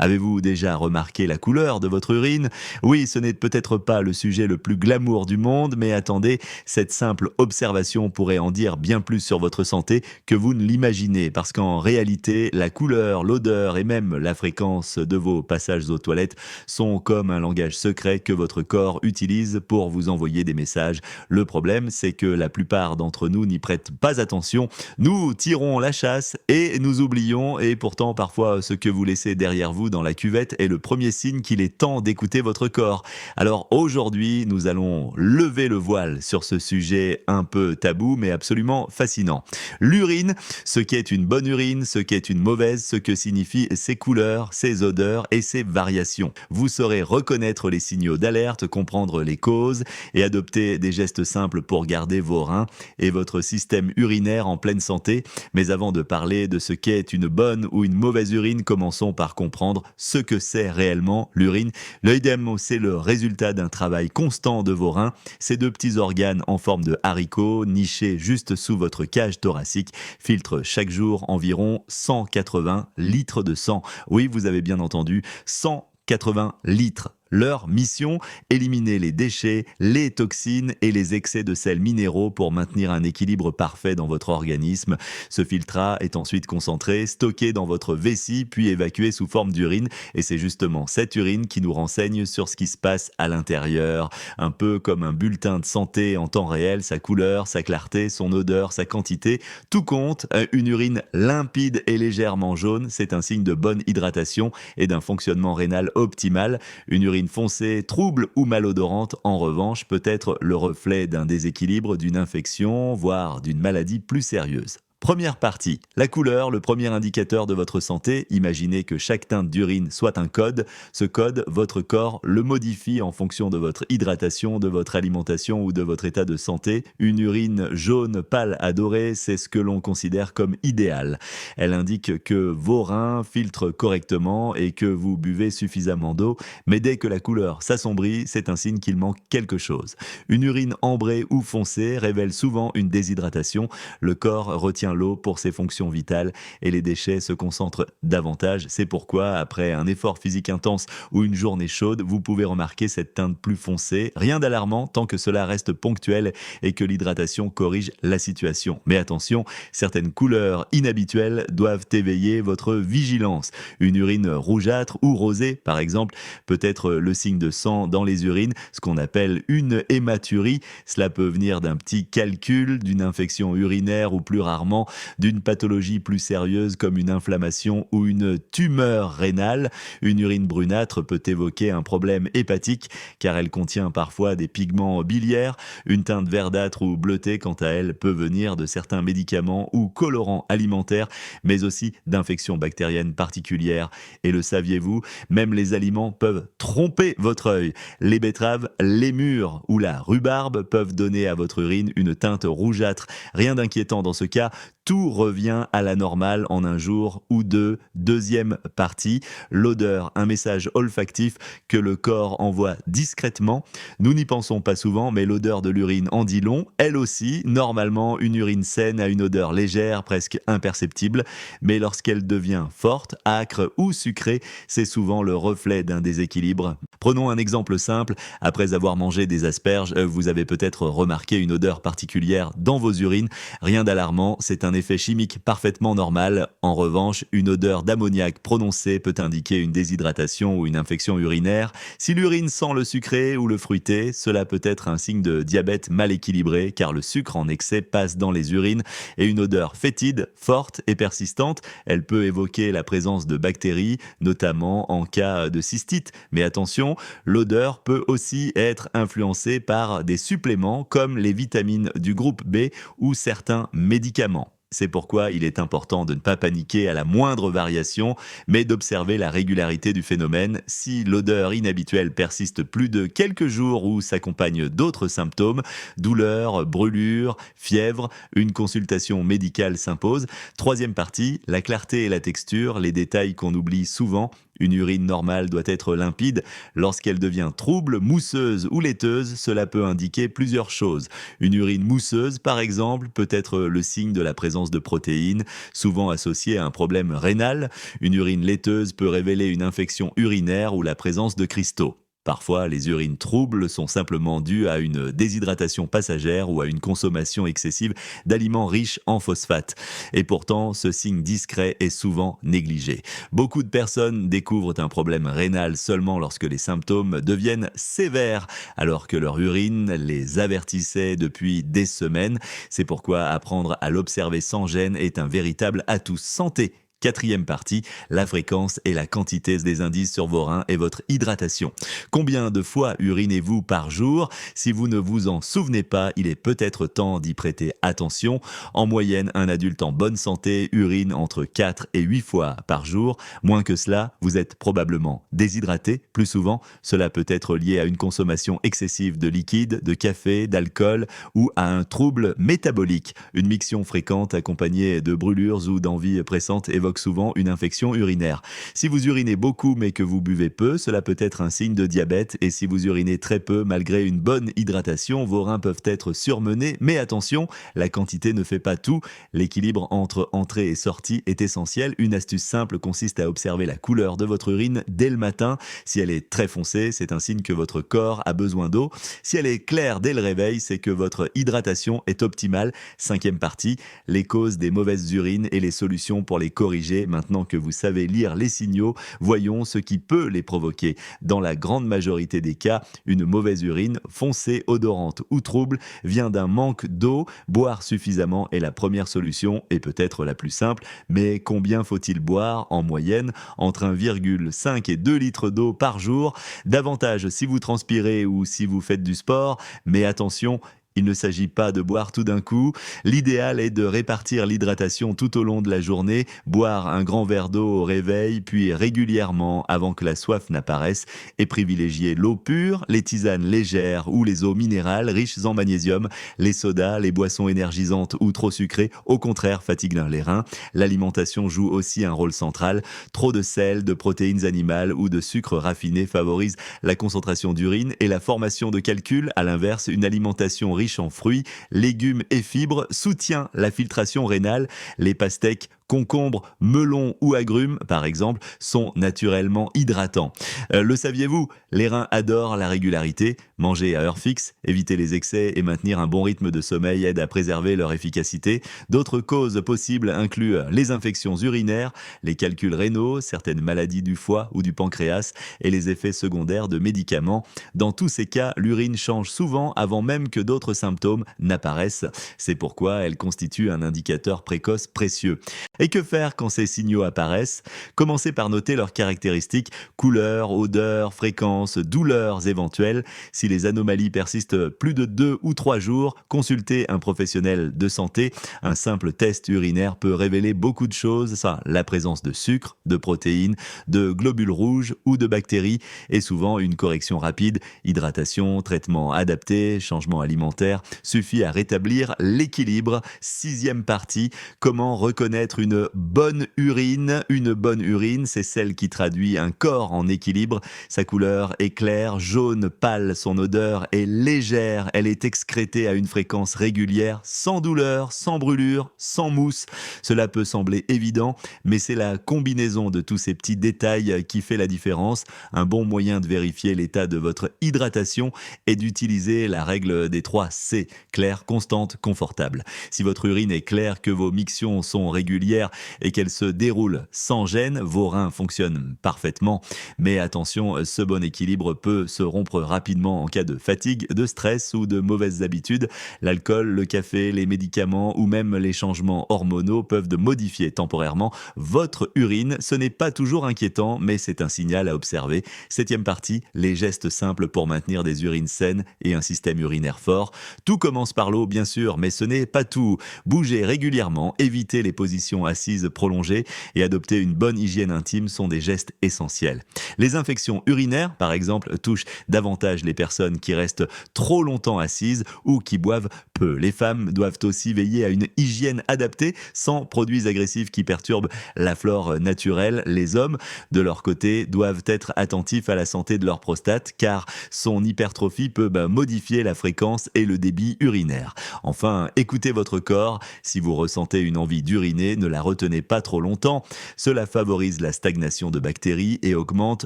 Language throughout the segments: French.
Avez-vous déjà remarqué la couleur de votre urine? Oui, ce n'est peut-être pas le sujet le plus glamour du monde, mais attendez, cette simple observation pourrait en dire bien plus sur votre santé que vous ne l'imaginez, parce qu'en réalité, la couleur, l'odeur et même la fréquence de vos passages aux toilettes sont comme un langage secret que votre corps utilise pour vous envoyer des messages. Le problème, c'est que la plupart d'entre nous n'y prêtent pas attention. Nous tirons la chasse et nous oublions, et pourtant parfois ce que vous laissez derrière vous dans la cuvette est le premier signe qu'il est temps d'écouter votre corps. Alors aujourd'hui, nous allons lever le voile sur ce sujet un peu tabou mais absolument fascinant. L'urine, ce qu'est une bonne urine, ce qu'est une mauvaise, ce que signifient ses couleurs, ses odeurs et ses variations. Vous saurez reconnaître les signaux d'alerte, comprendre les causes et adopter des gestes simples pour garder vos reins et votre système urinaire en pleine santé. Mais avant de parler de ce qu'est une bonne ou une mauvaise urine, commençons par comprendre ce que c'est réellement l'urine. L'œdème, c'est le résultat d'un travail constant de vos reins. Ces deux petits organes en forme de haricots, nichés juste sous votre cage thoracique, filtrent chaque jour environ 180 litres de sang. Oui, vous avez bien entendu, 180 litres. Leur mission, éliminer les déchets, les toxines et les excès de sels minéraux pour maintenir un équilibre parfait dans votre organisme. Ce filtrat est ensuite concentré, stocké dans votre vessie, puis évacué sous forme d'urine. Et c'est justement cette urine qui nous renseigne sur ce qui se passe à l'intérieur. Un peu comme un bulletin de santé en temps réel, sa couleur, sa clarté, son odeur, sa quantité, tout compte. Une urine limpide et légèrement jaune, c'est un signe de bonne hydratation et d'un fonctionnement rénal optimal. Une urine foncée, trouble ou malodorante, en revanche, peut être le reflet d'un déséquilibre, d'une infection, voire d'une maladie plus sérieuse. Première partie, la couleur, le premier indicateur de votre santé. Imaginez que chaque teinte d'urine soit un code. Ce code, votre corps le modifie en fonction de votre hydratation, de votre alimentation ou de votre état de santé. Une urine jaune pâle à dorée, c'est ce que l'on considère comme idéal. Elle indique que vos reins filtrent correctement et que vous buvez suffisamment d'eau. Mais dès que la couleur s'assombrit, c'est un signe qu'il manque quelque chose. Une urine ambrée ou foncée révèle souvent une déshydratation. Le corps retient l'eau pour ses fonctions vitales et les déchets se concentrent davantage. C'est pourquoi, après un effort physique intense ou une journée chaude, vous pouvez remarquer cette teinte plus foncée. Rien d'alarmant tant que cela reste ponctuel et que l'hydratation corrige la situation. Mais attention, certaines couleurs inhabituelles doivent éveiller votre vigilance. Une urine rougeâtre ou rosée, par exemple, peut être le signe de sang dans les urines, ce qu'on appelle une hématurie. Cela peut venir d'un petit calcul, d'une infection urinaire ou plus rarement d'une pathologie plus sérieuse comme une inflammation ou une tumeur rénale. Une urine brunâtre peut évoquer un problème hépatique car elle contient parfois des pigments biliaires. Une teinte verdâtre ou bleutée, quant à elle, peut venir de certains médicaments ou colorants alimentaires, mais aussi d'infections bactériennes particulières. Et le saviez-vous, même les aliments peuvent tromper votre œil. Les betteraves, les mûres ou la rhubarbe peuvent donner à votre urine une teinte rougeâtre. Rien d'inquiétant dans ce cas, tout revient à la normale en un jour ou deux. Deuxième partie, l'odeur, un message olfactif que le corps envoie discrètement. Nous n'y pensons pas souvent, mais l'odeur de l'urine en dit long. Elle aussi, normalement, une urine saine a une odeur légère, presque imperceptible, mais lorsqu'elle devient forte, âcre ou sucrée, c'est souvent le reflet d'un déséquilibre. Prenons un exemple simple. Après avoir mangé des asperges, vous avez peut-être remarqué une odeur particulière dans vos urines. Rien d'alarmant, c'est un effet chimique parfaitement normal. En revanche, une odeur d'ammoniac prononcée peut indiquer une déshydratation ou une infection urinaire. Si l'urine sent le sucré ou le fruité, cela peut être un signe de diabète mal équilibré car le sucre en excès passe dans les urines. Et une odeur fétide, forte et persistante, elle peut évoquer la présence de bactéries, notamment en cas de cystite. Mais attention, l'odeur peut aussi être influencée par des suppléments comme les vitamines du groupe B ou certains médicaments. C'est pourquoi il est important de ne pas paniquer à la moindre variation, mais d'observer la régularité du phénomène. Si l'odeur inhabituelle persiste plus de quelques jours ou s'accompagne d'autres symptômes, douleurs, brûlures, fièvre, une consultation médicale s'impose. Troisième partie, la clarté et la texture, les détails qu'on oublie souvent. Une urine normale doit être limpide. Lorsqu'elle devient trouble, mousseuse ou laiteuse, cela peut indiquer plusieurs choses. Une urine mousseuse, par exemple, peut être le signe de la présence de protéines, souvent associée à un problème rénal. Une urine laiteuse peut révéler une infection urinaire ou la présence de cristaux. Parfois, les urines troubles sont simplement dues à une déshydratation passagère ou à une consommation excessive d'aliments riches en phosphate. Et pourtant, ce signe discret est souvent négligé. Beaucoup de personnes découvrent un problème rénal seulement lorsque les symptômes deviennent sévères, alors que leur urine les avertissait depuis des semaines. C'est pourquoi apprendre à l'observer sans gêne est un véritable atout santé. Quatrième partie, la fréquence et la quantité des indices sur vos reins et votre hydratation. Combien de fois urinez-vous par jour? Si vous ne vous en souvenez pas, il est peut-être temps d'y prêter attention. En moyenne, un adulte en bonne santé urine entre 4 et 8 fois par jour. Moins que cela, vous êtes probablement déshydraté. Plus souvent, cela peut être lié à une consommation excessive de liquide, de café, d'alcool ou à un trouble métabolique. Une miction fréquente accompagnée de brûlures ou d'envies pressantes évoque souvent une infection urinaire. Si vous urinez beaucoup mais que vous buvez peu, cela peut être un signe de diabète, et si vous urinez très peu malgré une bonne hydratation, vos reins peuvent être surmenés, mais attention, la quantité ne fait pas tout. L'équilibre entre entrée et sortie est essentiel. Une astuce simple consiste à observer la couleur de votre urine dès le matin. Si elle est très foncée, c'est un signe que votre corps a besoin d'eau. Si elle est claire dès le réveil, c'est que votre hydratation est optimale. Cinquième partie, les causes des mauvaises urines et les solutions pour les corriger. Maintenant que vous savez lire les signaux, voyons ce qui peut les provoquer. Dans la grande majorité des cas, une mauvaise urine, foncée, odorante ou trouble, vient d'un manque d'eau. Boire suffisamment est la première solution et peut-être la plus simple. Mais combien faut-il boire en moyenne? Entre 1,5 et 2 litres d'eau par jour. Davantage si vous transpirez ou si vous faites du sport. Mais attention, il ne s'agit pas de boire tout d'un coup. L'idéal est de répartir l'hydratation tout au long de la journée, boire un grand verre d'eau au réveil, puis régulièrement avant que la soif n'apparaisse, et privilégier l'eau pure, les tisanes légères ou les eaux minérales riches en magnésium. Les sodas, les boissons énergisantes ou trop sucrées, au contraire, fatiguent les reins. L'alimentation joue aussi un rôle central. Trop de sel, de protéines animales ou de sucre raffiné favorise la concentration d'urine et la formation de calculs. À l'inverse, une alimentation riche en fruits, légumes et fibres soutient la filtration rénale. Les pastèques, concombres, melons ou agrumes, par exemple, sont naturellement hydratants. Le saviez-vous? Les reins adorent la régularité. Manger à heure fixe, éviter les excès et maintenir un bon rythme de sommeil aide à préserver leur efficacité. D'autres causes possibles incluent les infections urinaires, les calculs rénaux, certaines maladies du foie ou du pancréas et les effets secondaires de médicaments. Dans tous ces cas, l'urine change souvent avant même que d'autres symptômes n'apparaissent. C'est pourquoi elle constitue un indicateur précoce précieux. Et que faire quand ces signaux apparaissent? Commencez par noter leurs caractéristiques: couleur, odeur, fréquence, douleurs éventuelles. Si les anomalies persistent plus de 2 ou 3 jours, consultez un professionnel de santé. Un simple test urinaire peut révéler beaucoup de choses. La présence de sucre, de protéines, de globules rouges ou de bactéries, et souvent une correction rapide, hydratation, traitement adapté, changement alimentaire, suffit à rétablir l'équilibre. Sixième partie, comment reconnaître une bonne urine? Une bonne urine, c'est celle qui traduit un corps en équilibre. Sa couleur est claire, jaune, pâle, son odeur est légère, elle est excrétée à une fréquence régulière, sans douleur, sans brûlure, sans mousse. Cela peut sembler évident, mais c'est la combinaison de tous ces petits détails qui fait la différence. Un bon moyen de vérifier l'état de votre hydratation est d'utiliser la règle des 3 C: claire, constante, confortable. Si votre urine est claire, que vos mictions sont régulières et qu'elles se déroulent sans gêne, vos reins fonctionnent parfaitement. Mais attention, ce bon équilibre peut se rompre rapidement en cas de fatigue, de stress ou de mauvaises habitudes. L'alcool, le café, les médicaments ou même les changements hormonaux peuvent modifier temporairement votre urine. Ce n'est pas toujours inquiétant, mais c'est un signal à observer. Septième partie, les gestes simples pour maintenir des urines saines et un système urinaire fort. Tout commence par l'eau, bien sûr, mais ce n'est pas tout. Bougez régulièrement, évitez les positions position assise prolongée et adopter une bonne hygiène intime sont des gestes essentiels. Les infections urinaires, par exemple, touchent davantage les personnes qui restent trop longtemps assises ou qui boivent peu. Les femmes doivent aussi veiller à une hygiène adaptée sans produits agressifs qui perturbent la flore naturelle. Les hommes, de leur côté, doivent être attentifs à la santé de leur prostate car son hypertrophie peut modifier la fréquence et le débit urinaire. Enfin, écoutez votre corps. Si vous ressentez une envie d'uriner, ne la retenez pas trop longtemps. Cela favorise la stagnation de bactéries et augmente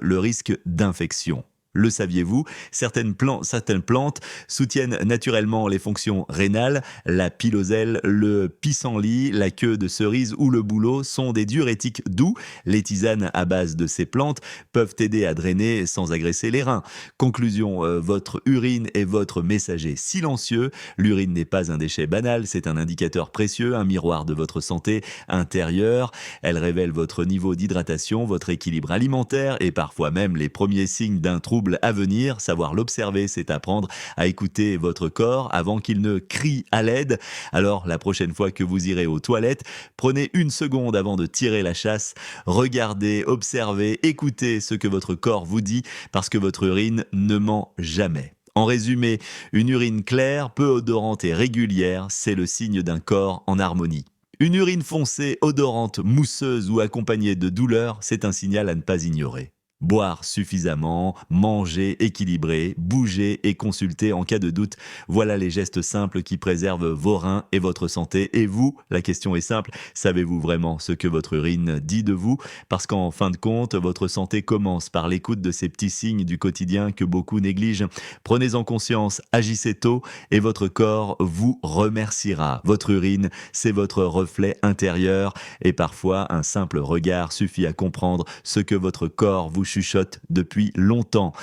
le risque d'infection. Le saviez-vous? Certaines plantes soutiennent naturellement les fonctions rénales. La piloselle, le pissenlit, la queue de cerise ou le bouleau sont des diurétiques doux. Les tisanes à base de ces plantes peuvent aider à drainer sans agresser les reins. Conclusion, votre urine est votre messager silencieux. L'urine n'est pas un déchet banal, c'est un indicateur précieux, un miroir de votre santé intérieure. Elle révèle votre niveau d'hydratation, votre équilibre alimentaire et parfois même les premiers signes d'un trouble à venir. Savoir l'observer, c'est apprendre à écouter votre corps avant qu'il ne crie à l'aide. Alors, la prochaine fois que vous irez aux toilettes, prenez une seconde avant de tirer la chasse. Regardez, observez, écoutez ce que votre corps vous dit parce que votre urine ne ment jamais. En résumé, une urine claire, peu odorante et régulière, c'est le signe d'un corps en harmonie. Une urine foncée, odorante, mousseuse ou accompagnée de douleur, c'est un signal à ne pas ignorer. Boire suffisamment, manger équilibré, bouger et consulter en cas de doute. Voilà les gestes simples qui préservent vos reins et votre santé. Et vous, la question est simple, savez-vous vraiment ce que votre urine dit de vous? Parce qu'en fin de compte, votre santé commence par l'écoute de ces petits signes du quotidien que beaucoup négligent. Prenez-en conscience, agissez tôt et votre corps vous remerciera. Votre urine, c'est votre reflet intérieur et parfois un simple regard suffit à comprendre ce que votre corps vous chuchote depuis longtemps.